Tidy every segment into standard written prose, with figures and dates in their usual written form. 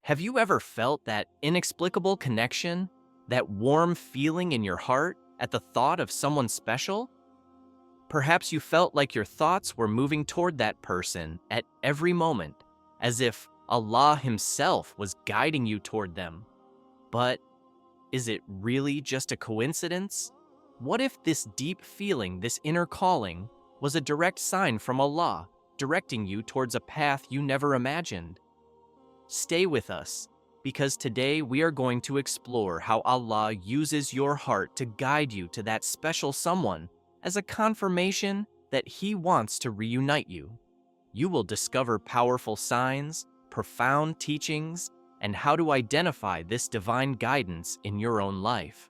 Have you ever felt that inexplicable connection, that warm feeling in your heart at the thought of someone special? Perhaps you felt like your thoughts were moving toward that person at every moment, as if Allah Himself was guiding you toward them. But is it really just a coincidence? What if this deep feeling, this inner calling, was a direct sign from Allah, directing you towards a path you never imagined? Stay with us, because today we are going to explore how Allah uses your heart to guide you to that special someone as a confirmation that He wants to reunite you. You will discover powerful signs, profound teachings, and how to identify this divine guidance in your own life.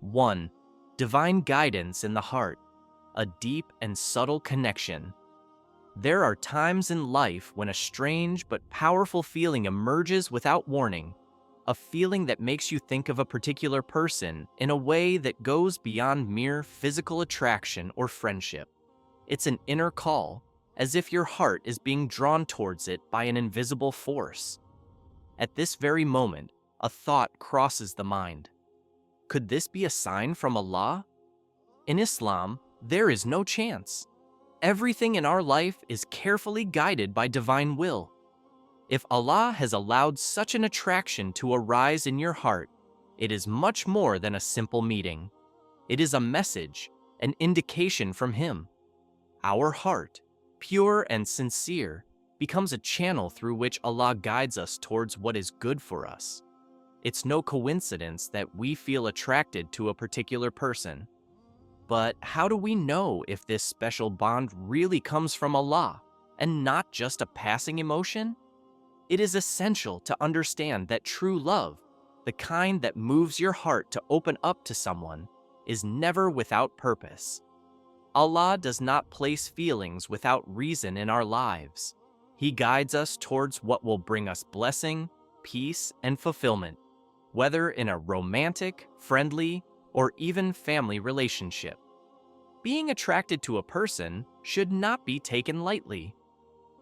1. Divine guidance in the heart, a deep and subtle connection. There are times in life when a strange but powerful feeling emerges without warning, a feeling that makes you think of a particular person in a way that goes beyond mere physical attraction or friendship. It's an inner call, as if your heart is being drawn towards it by an invisible force. At this very moment, a thought crosses the mind. Could this be a sign from Allah? In Islam, there is no chance. Everything in our life is carefully guided by divine will. If Allah has allowed such an attraction to arise in your heart, it is much more than a simple meeting. It is a message, an indication from Him. Our heart, pure and sincere, becomes a channel through which Allah guides us towards what is good for us. It's no coincidence that we feel attracted to a particular person. But how do we know if this special bond really comes from Allah and not just a passing emotion? It is essential to understand that true love, the kind that moves your heart to open up to someone, is never without purpose. Allah does not place feelings without reason in our lives. He guides us towards what will bring us blessing, peace, and fulfillment, whether in a romantic, friendly, or even family relationship. Being attracted to a person should not be taken lightly.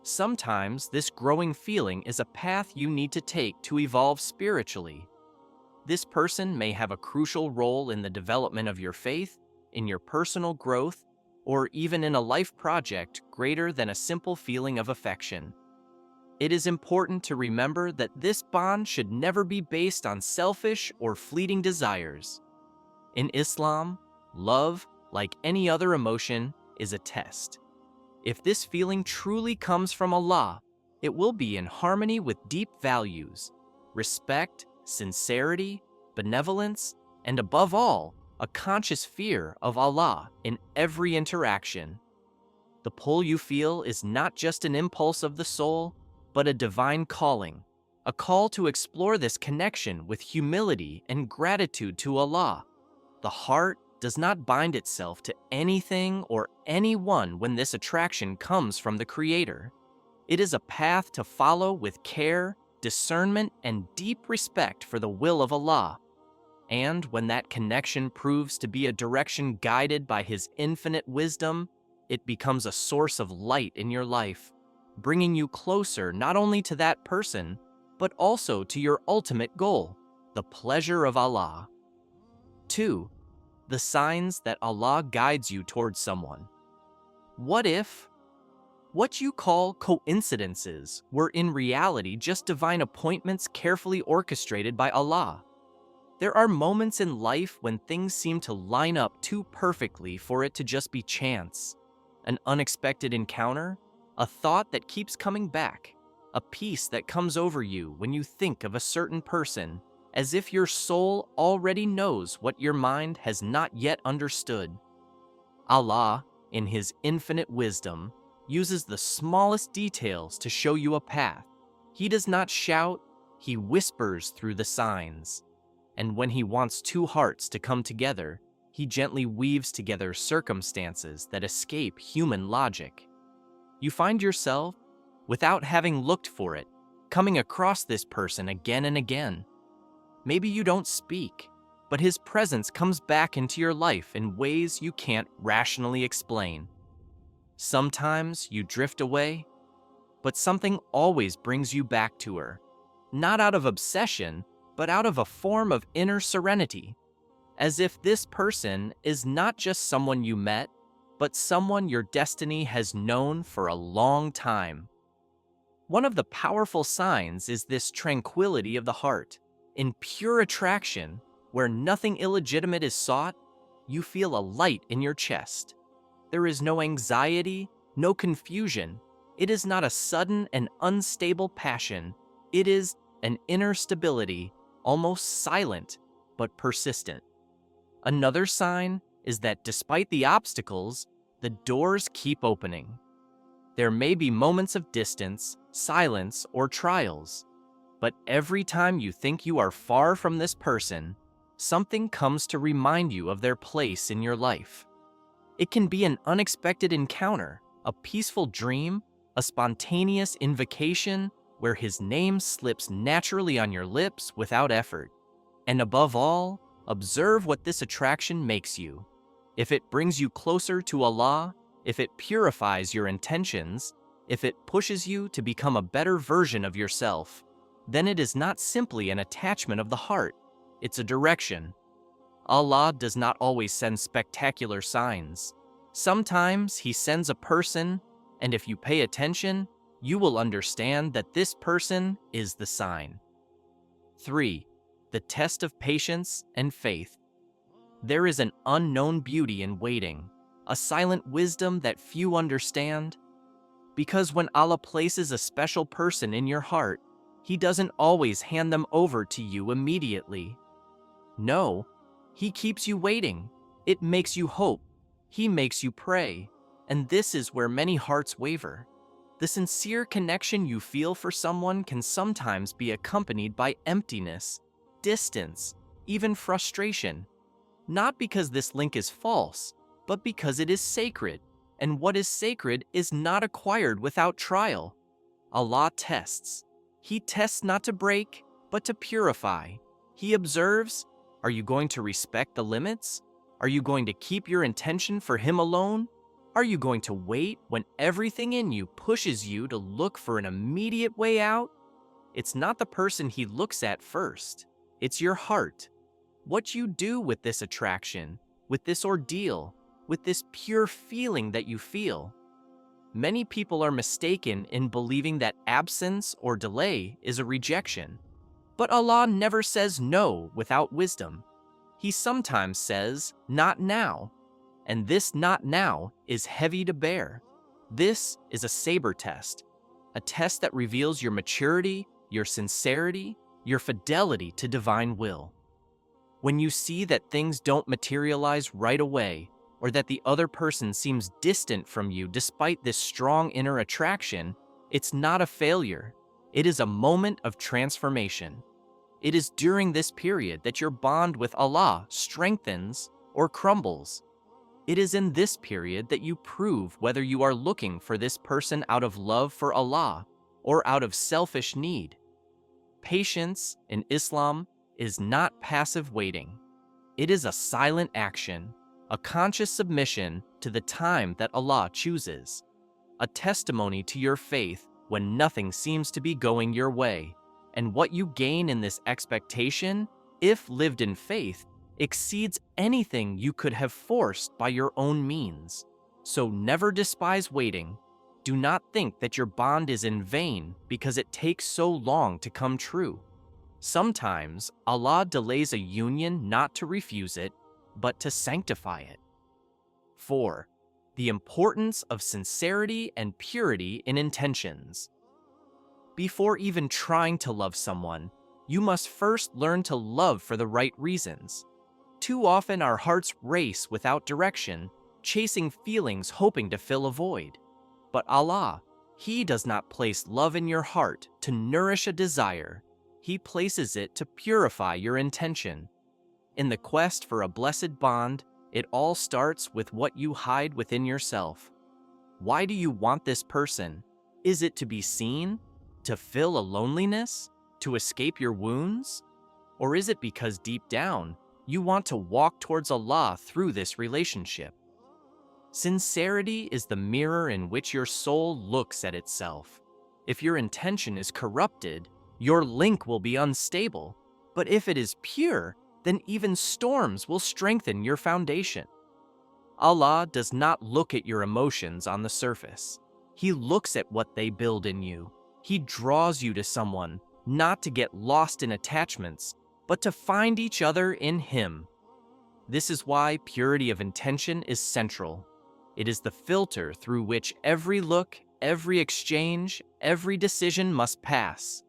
Sometimes this growing feeling is a path you need to take to evolve spiritually. This person may have a crucial role in the development of your faith, in your personal growth, or even in a life project greater than a simple feeling of affection. It is important to remember that this bond should never be based on selfish or fleeting desires. In Islam, love, like any other emotion, is a test. If this feeling truly comes from Allah, it will be in harmony with deep values, respect, sincerity, benevolence, and above all, a conscious fear of Allah in every interaction. The pull you feel is not just an impulse of the soul, but a divine calling, a call to explore this connection with humility and gratitude to Allah. The heart does not bind itself to anything or anyone when this attraction comes from the Creator. It is a path to follow with care, discernment, and deep respect for the will of Allah. And when that connection proves to be a direction guided by His infinite wisdom, it becomes a source of light in your life, bringing you closer not only to that person, but also to your ultimate goal, the pleasure of Allah. 2. The signs that Allah guides you towards someone. What if what you call coincidences were in reality just divine appointments carefully orchestrated by Allah? There are moments in life when things seem to line up too perfectly for it to just be chance. An unexpected encounter, a thought that keeps coming back, a peace that comes over you when you think of a certain person, as if your soul already knows what your mind has not yet understood. Allah, in His infinite wisdom, uses the smallest details to show you a path. He does not shout, He whispers through the signs. And when He wants two hearts to come together, He gently weaves together circumstances that escape human logic. You find yourself, without having looked for it, coming across this person again and again. Maybe you don't speak, but His presence comes back into your life in ways you can't rationally explain. Sometimes you drift away, but something always brings you back to her. not out of obsession, but out of a form of inner serenity, as if this person is not just someone you met, but someone your destiny has known for a long time. One of the powerful signs is this tranquility of the heart. In pure attraction, where nothing illegitimate is sought, you feel a light in your chest. There is no anxiety, no confusion. It is not a sudden and unstable passion. It is an inner stability, almost silent, but persistent. Another sign is that despite the obstacles, the doors keep opening. There may be moments of distance, silence, or trials, but every time you think you are far from this person, something comes to remind you of their place in your life. It can be an unexpected encounter, a peaceful dream, a spontaneous invocation where his name slips naturally on your lips without effort. And above all, observe what this attraction makes you. If it brings you closer to Allah, if it purifies your intentions, if it pushes you to become a better version of yourself, then it is not simply an attachment of the heart, it's a direction. Allah does not always send spectacular signs. Sometimes He sends a person, and if you pay attention, you will understand that this person is the sign. 3. The test of patience and faith. There is an unknown beauty in waiting, a silent wisdom that few understand. Because when Allah places a special person in your heart, He doesn't always hand them over to you immediately. No, He keeps you waiting. It makes you hope. He makes you pray. And this is where many hearts waver. The sincere connection you feel for someone can sometimes be accompanied by emptiness, distance, even frustration. Not because this link is false, but because it is sacred. And what is sacred is not acquired without trial. Allah tests. He tests not to break, but to purify. He observes. Are you going to respect the limits? Are you going to keep your intention for Him alone? Are you going to wait when everything in you pushes you to look for an immediate way out? It's not the person He looks at first. It's your heart. What you do with this attraction, with this ordeal, with this pure feeling that you feel. Many people are mistaken in believing that absence or delay is a rejection. But Allah never says no without wisdom. He sometimes says, not now. And this not now is heavy to bear. This is a saber test, a test that reveals your maturity, your sincerity, your fidelity to divine will. When you see that things don't materialize right away, or that the other person seems distant from you despite this strong inner attraction, it's not a failure. It is a moment of transformation. It is during this period that your bond with Allah strengthens or crumbles. It is in this period that you prove whether you are looking for this person out of love for Allah or out of selfish need. Patience in Islam is not passive waiting. It is a silent action, a conscious submission to the time that Allah chooses, a testimony to your faith when nothing seems to be going your way. And what you gain in this expectation, if lived in faith, exceeds anything you could have forced by your own means. So never despise waiting. Do not think that your bond is in vain because it takes so long to come true. Sometimes Allah delays a union not to refuse it, but to sanctify it. 4. The importance of sincerity and purity in intentions. Before even trying to love someone, you must first learn to love for the right reasons. Too often our hearts race without direction, chasing feelings hoping to fill a void. But Allah, He does not place love in your heart to nourish a desire. He places it to purify your intention. In the quest for a blessed bond, it all starts with what you hide within yourself. Why do you want this person? Is it to be seen? To fill a loneliness? To escape your wounds? Or is it because deep down, you want to walk towards Allah through this relationship? Sincerity is the mirror in which your soul looks at itself. If your intention is corrupted, Your link will be unstable, but if it is pure, then even storms will strengthen your foundation. Allah does not look at your emotions on the surface. He looks at what they build in you. He draws you to someone, not to get lost in attachments, but to find each other in Him. This is why purity of intention is central. It is the filter through which every look, every exchange, every decision must pass.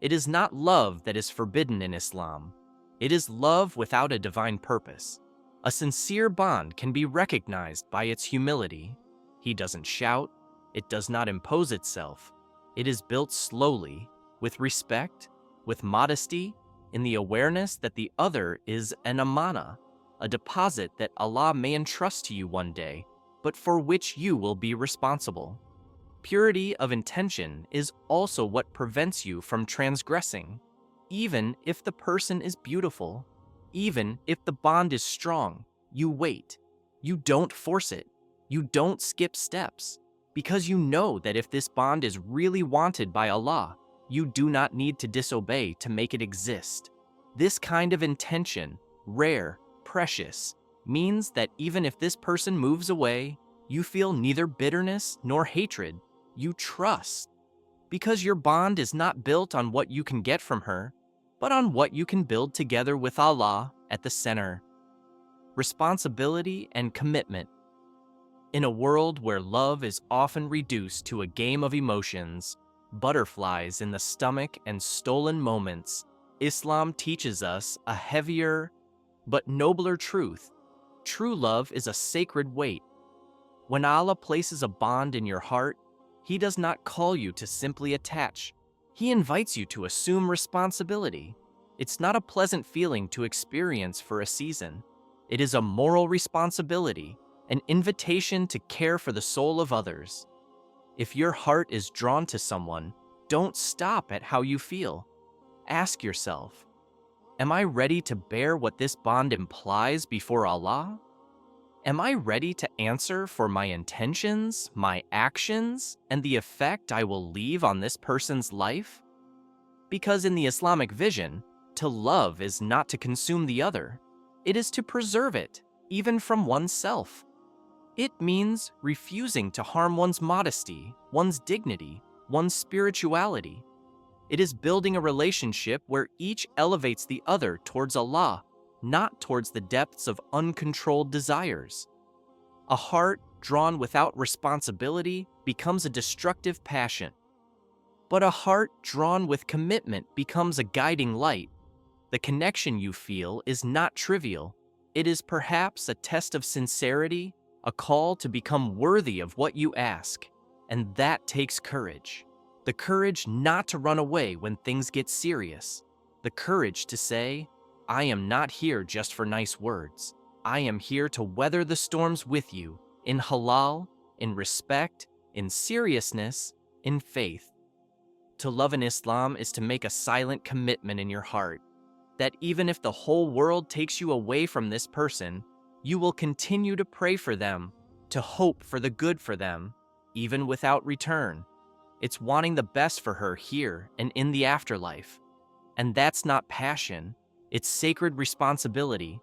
It is not love that is forbidden in Islam. It is love without a divine purpose. A sincere bond can be recognized by its humility. He doesn't shout. It does not impose itself. It is built slowly, with respect, with modesty, in the awareness that the other is an amana, a deposit that Allah may entrust to you one day, but for which you will be responsible. Purity of intention is also what prevents you from transgressing, even if the person is beautiful, even if the bond is strong. You wait. You don't force it. You don't skip steps, because you know that if this bond is really wanted by Allah, you do not need to disobey to make it exist. This kind of intention, rare, precious, means that even if this person moves away, you feel neither bitterness nor hatred. You trust, because your bond is not built on what you can get from her, but on what you can build together with Allah at the center. Responsibility and commitment. In a world where love is often reduced to a game of emotions, butterflies in the stomach and stolen moments, Islam teaches us a heavier but nobler truth. True love is a sacred weight. When Allah places a bond in your heart, He does not call you to simply attach. He invites you to assume responsibility. It's not a pleasant feeling to experience for a season. It is a moral responsibility, an invitation to care for the soul of others. If your heart is drawn to someone, don't stop at how you feel. Ask yourself, am I ready to bear what this bond implies before Allah? Am I ready to answer for my intentions, my actions, and the effect I will leave on this person's life? Because in the Islamic vision, to love is not to consume the other. It is to preserve it, even from oneself. It means refusing to harm one's modesty, one's dignity, one's spirituality. It is building a relationship where each elevates the other towards Allah, not towards the depths of uncontrolled desires. A heart drawn without responsibility becomes a destructive passion. But a heart drawn with commitment becomes a guiding light. The connection you feel is not trivial. It is perhaps a test of sincerity, a call to become worthy of what you ask. And that takes courage. The courage not to run away when things get serious. The courage to say, I am not here just for nice words. I am here to weather the storms with you, in halal, in respect, in seriousness, in faith. To love in Islam is to make a silent commitment in your heart, that even if the whole world takes you away from this person, you will continue to pray for them, to hope for the good for them, even without return. It's wanting the best for her here and in the afterlife. And that's not passion. It's sacred responsibility.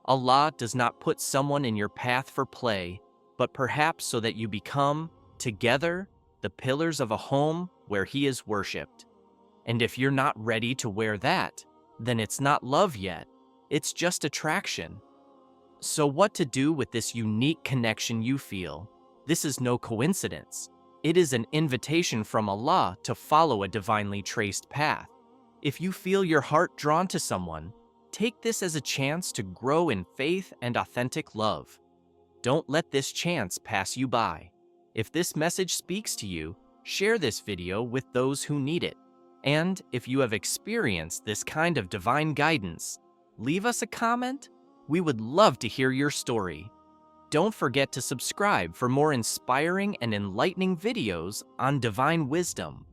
Allah does not put someone in your path for play, but perhaps so that you become, together, the pillars of a home where He is worshipped. And if you're not ready to wear that, then it's not love yet. It's just attraction. So what to do with this unique connection you feel? This is no coincidence. It is an invitation from Allah to follow a divinely traced path. If you feel your heart drawn to someone, take this as a chance to grow in faith and authentic love. Don't let this chance pass you by. If this message speaks to you, share this video with those who need it. And if you have experienced this kind of divine guidance, leave us a comment. We would love to hear your story. Don't forget to subscribe for more inspiring and enlightening videos on divine wisdom.